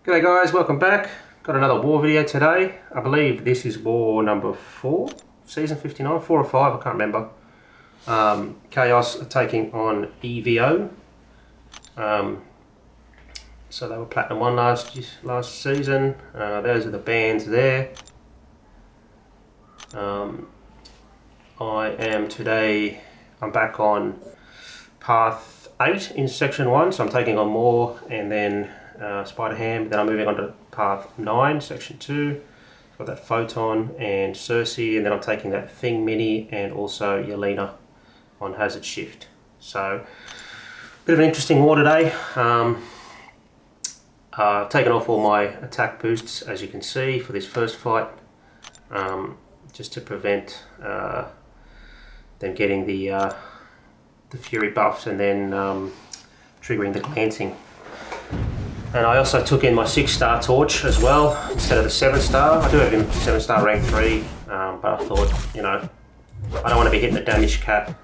G'day guys, welcome back. Got another war video today. I believe this is war number 4, season 59, 4 or 5, I can't remember. Chaos are taking on EVO. So they were Platinum 1 last season. Those are the bands there. I'm back on path 8 in section 1, so I'm taking on Moore and then Spider Ham. Then I'm moving on to path 9, section 2. Got that Photon and Cersei, and then I'm taking that Thing Mini and also Yelena on Hazard Shift. So, bit of an interesting war today. I've taken off all my attack boosts, as you can see, for this first fight, just to prevent them getting the Fury buffs and then triggering the glancing. And I also took in my 6-star torch as well instead of the 7-star. I do have him 7-star rank 3, but I thought, you know, I don't want to be hitting the damage cap,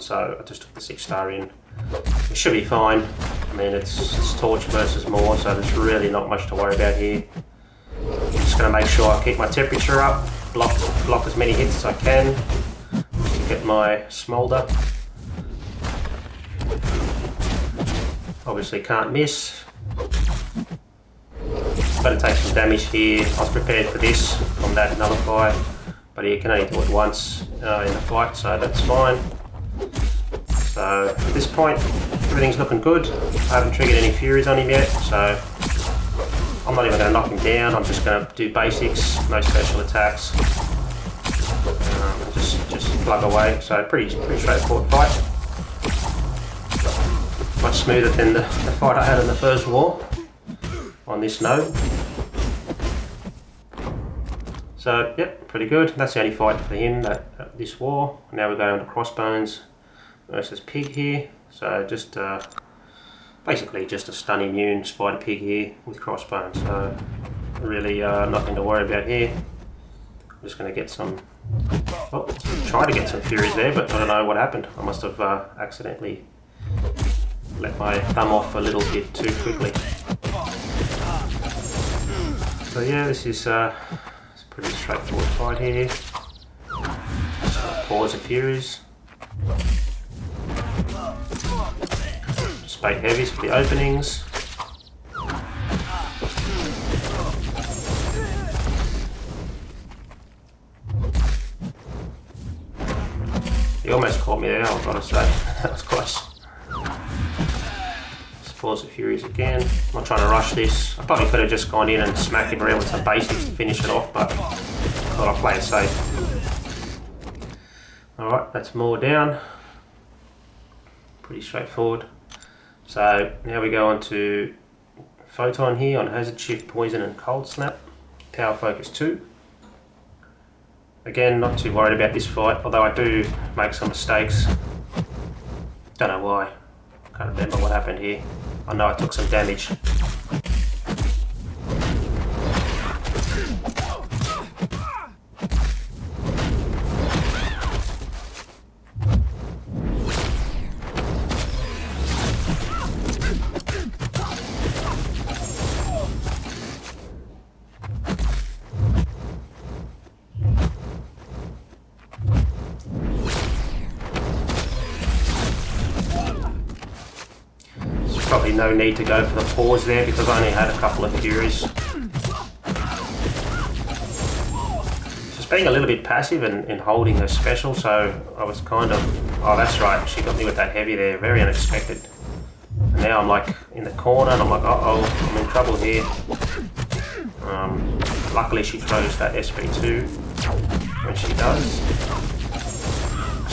so I just took the 6-star in. It should be fine. I mean, it's torch versus Moore, so there's really not much to worry about here. I'm just going to make sure I keep my temperature up, block as many hits as I can to get my smolder. Obviously can't miss. Got to take some damage here. I was prepared for this from that nullify, but you can only do it once in the fight, so that's fine. So at this point, everything's looking good. I haven't triggered any Furies on him yet, so I'm not even going to knock him down. I'm just going to do basics, no special attacks, just plug away. So pretty straightforward fight. Much smoother than the fight I had in the first war on this node. So yep, pretty good. That's the only fight for him this war. Now we're going to Crossbones versus Pig here. So just basically just a stun immune Spider Pig here with Crossbones. So really nothing to worry about here. I'm just going to get some, well, try to get some Furies there, but I don't know what happened. I must have accidentally let my thumb off a little bit too quickly. So yeah, this is it's a pretty straightforward fight here. Just pause the Furies. Just bait heavies for the openings. He almost caught me there, I've got to say. That was close. Pause the Furies again. I'm not trying to rush this. I probably could have just gone in and smacked him around with some basics to finish it off, but I thought I'd play it safe. Alright, that's more down. Pretty straightforward. So now we go on to Photon here on Hazard Shift, Poison and Cold Snap. Power Focus 2. Again, not too worried about this fight, although I do make some mistakes. Don't know why. Can't remember what happened here. I know I took some damage. Probably no need to go for the pause there because I only had a couple of Furies. Just being a little bit passive and holding her special, so I was kind of, oh that's right, she got me with that heavy there, very unexpected. And now I'm like in the corner and I'm like, uh-oh, I'm in trouble here. Luckily she throws that SP2 when she does.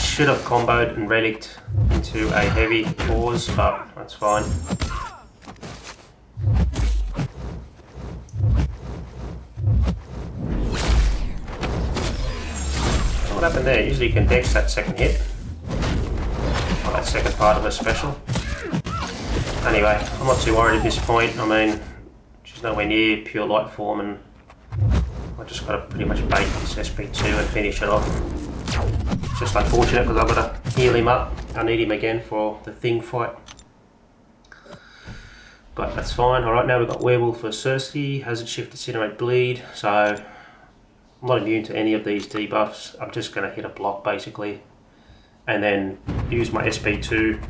Should have comboed and relicked into a heavy pause, but that's fine. What happened there? Usually you can dex that second hit, or that second part of her special. Anyway, I'm not too worried at this point. I mean, she's nowhere near pure light form, and I just got to pretty much bait this SP2 and finish it off. It's just unfortunate because I've got to heal him up. I need him again for the Thing fight. but that's fine. Alright, now we've got Werewolf for Cersei, Hazard Shift, Incinerate, Bleed, so I'm not immune to any of these debuffs. I'm just going to hit a block basically, and then use my SP2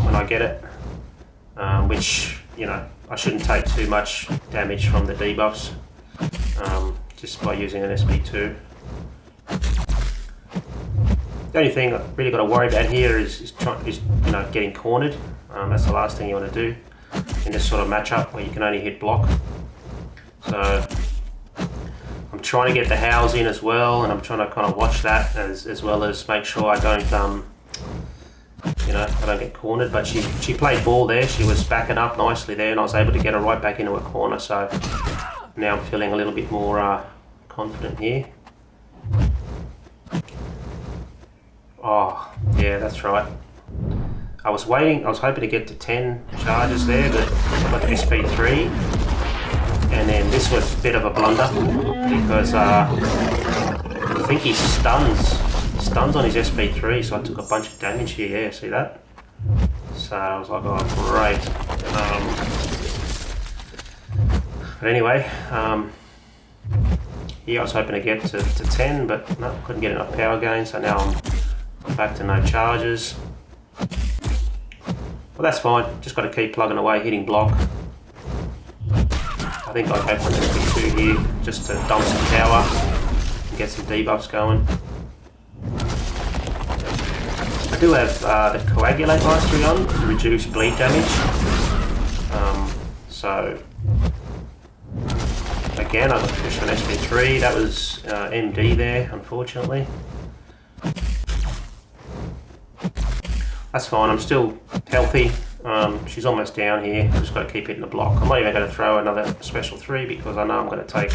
when I get it, which, you know, I shouldn't take too much damage from the debuffs just by using an SP2. The only thing I've really got to worry about here is you know, getting cornered. That's the last thing you want to do in this sort of matchup where you can only hit block. So I'm trying to get the howls in as well, and I'm trying to kind of watch that as well as make sure I don't you know, I don't get cornered. But she played ball there. She was backing up nicely there, and I was able to get her right back into a corner. So now I'm feeling a little bit more confident here. Oh, yeah, that's right. I was hoping to get to 10 charges there, but I got the SP3. And then this was a bit of a blunder because I think he stuns on his SP3, so I took a bunch of damage here, yeah, see that? So I was like, oh great. But anyway, yeah, I was hoping to get to 10, but no, couldn't get enough power gain, so now I'm back to no charges. Well, that's fine, just got to keep plugging away, hitting block. I think I'll go for an SP2 here, just to dump some power and get some debuffs going. I do have the Coagulate Mastery on to reduce bleed damage. So again, I got pushed for an SP3, that was MD there, unfortunately. That's fine, I'm still healthy. She's almost down here, I've just got to keep hitting the block. I'm not even going to throw another special 3 because I know I'm going to take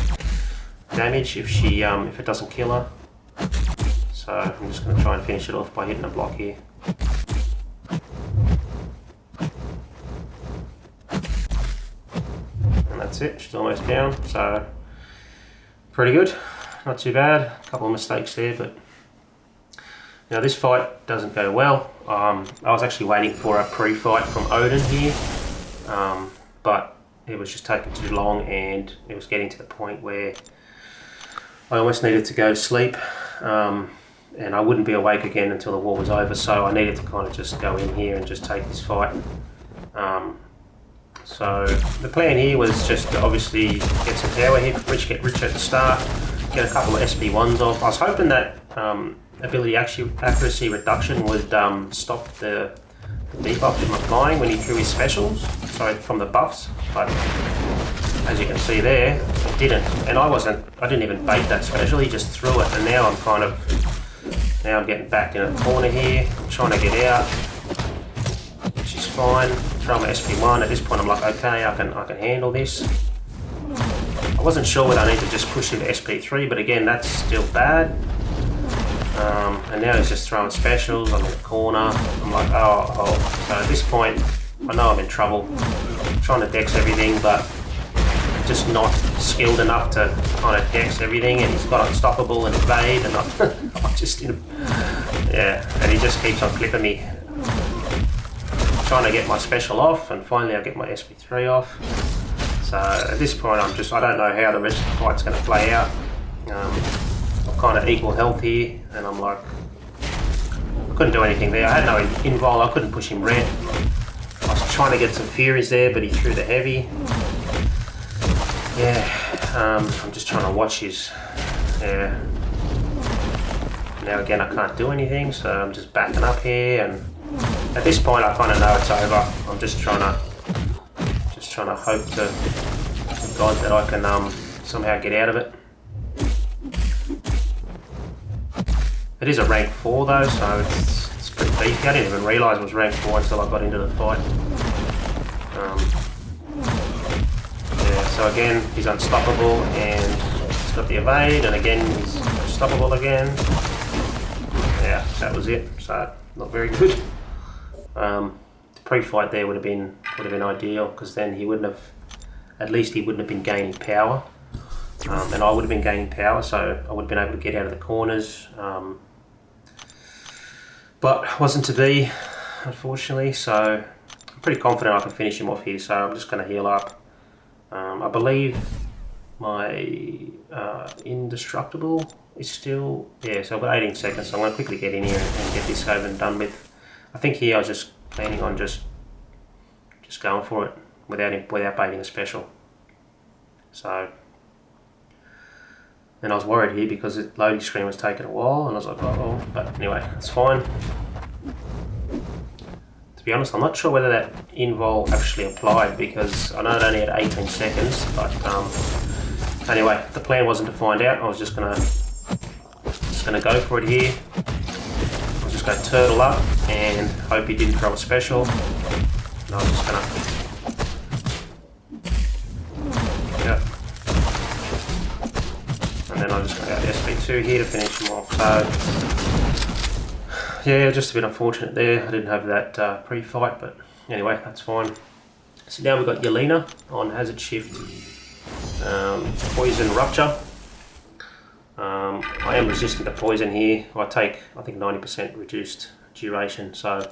damage if it doesn't kill her. So I'm just going to try and finish it off by hitting a block here. And that's it, she's almost down, so pretty good, not too bad. A couple of mistakes there, but now this fight doesn't go well. I was actually waiting for a pre-fight from Odin here, but it was just taking too long, and it was getting to the point where I almost needed to go to sleep, and I wouldn't be awake again until the war was over, so I needed to kind of just go in here and just take this fight. So the plan here was just to obviously get some power here, get rich at the start, get a couple of SP1s off. I was hoping that ability accuracy reduction would stop the debuff from applying when he threw his specials, sorry, from the buffs, but as you can see there, it didn't, and I didn't even bait that special, he just threw it, and now I'm getting backed in a corner here, I'm trying to get out, which is fine, throw my SP1, at this point I'm like, okay, I can handle this. I wasn't sure whether I need to just push him to SP3, but again, that's still bad. And now he's just throwing specials, I'm in a corner, I'm like, oh. So at this point, I know I'm in trouble. I'm trying to dex everything, but I'm just not skilled enough to kind of dex everything, and he's got unstoppable and evade, and I'm just in yeah, and he just keeps on clipping me. I'm trying to get my special off, and finally I get my SP3 off. So at this point, I don't know how the rest of the fight's going to play out. I'm kind of equal health here, and I'm like, I couldn't do anything there. I had no invul, I couldn't push him red. I was trying to get some Furies there, but he threw the heavy. Yeah, I'm just trying to watch his, yeah. Now again, I can't do anything, so I'm just backing up here, and at this point I kind of know it's over. I'm just trying to hope to God that I can somehow get out of it. It is a rank 4 though, so it's pretty beefy. I didn't even realise it was rank 4 until I got into the fight. Yeah, so again, he's unstoppable, and he's got the evade, and again he's unstoppable again. Yeah, that was it. So not very good. The pre-fight there would have been ideal, because then he wouldn't have been gaining power, and I would have been gaining power, so I would have been able to get out of the corners. But wasn't to be, unfortunately, so pretty confident I can finish him off here, so I'm just going to heal up. I believe my indestructible is still, yeah, so I've got 18 seconds, so I'm going to quickly get in here and get this over and done with. I think here I was just planning on just going for it without baiting a special. So, and I was worried here because the loading screen was taking a while, and I was like, oh, but anyway, it's fine. To be honest, I'm not sure whether that invol actually applied, because I know it only had 18 seconds, but anyway, the plan wasn't to find out. I was just gonna go for it here. I was just gonna turtle up and hope he didn't throw a special. And I was just gonna, yeah. And then I'm just gonna go SP2 here to finish him off. So yeah, just a bit unfortunate there. I didn't have that pre-fight, but anyway, that's fine. So now we've got Yelena on hazard shift, poison rupture. I am resistant to poison here. I take, I think, 90% reduced duration, so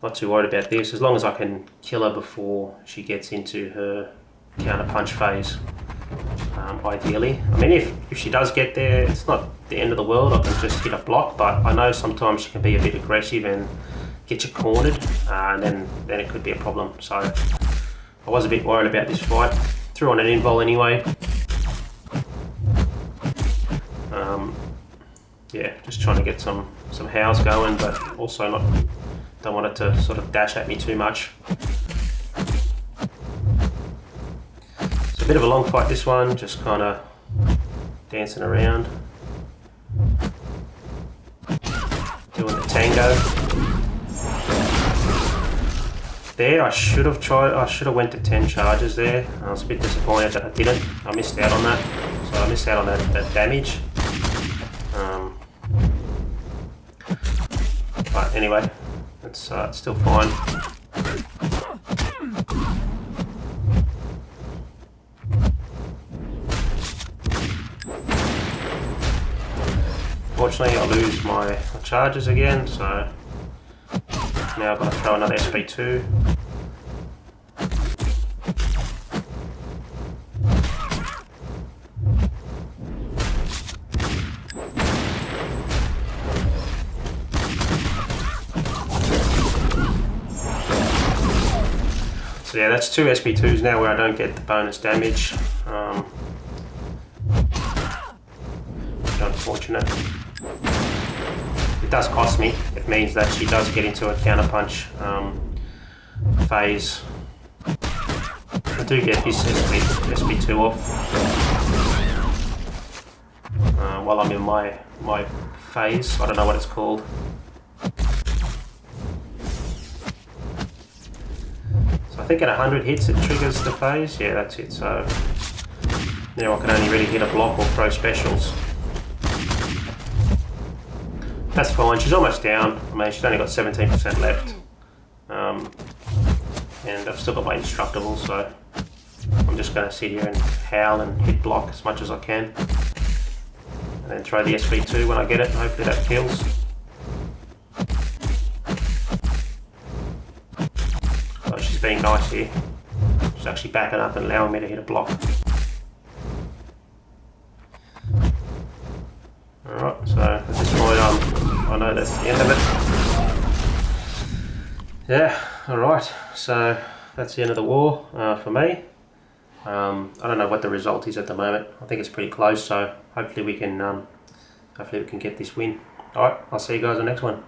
not too worried about this, as long as I can kill her before she gets into her counter punch phase, ideally. I mean, if she does get there, it's not the end of the world. I can just hit a block, but I know sometimes she can be a bit aggressive and get you cornered, and then it could be a problem. So I was a bit worried about this fight. Threw on an invol anyway. Yeah, just trying to get some house going, but also don't want it to sort of dash at me too much. It's a bit of a long fight, this one, just kind of dancing around, doing the tango. There, I should have went to 10 charges there. I was a bit disappointed that I didn't. I missed out on that. So I missed out on that damage. But anyway, it's still fine. Fortunately, I lose my charges again, so now I've got to throw another SP2. So yeah, that's 2 SP2s now where I don't get the bonus damage. Unfortunate. It does cost me. It means that she does get into a counter punch phase. I do get his SP2 off while I'm in my phase. I don't know what it's called. So I think at 100 hits it triggers the phase. Yeah, that's it. So now I can only really hit a block or throw specials. That's fine, she's almost down. I mean, she's only got 17% left. And I've still got my indestructible, so I'm just going to sit here and howl and hit block as much as I can. And then throw the SP2 when I get it, and hopefully that kills. So she's being nice here. She's actually backing up and allowing me to hit a block. Alright, so at this point I know that's the end of it. Yeah, alright, so that's the end of the war for me. I don't know what the result is at the moment. I think it's pretty close, so hopefully we can get this win. Alright, I'll see you guys on the next one.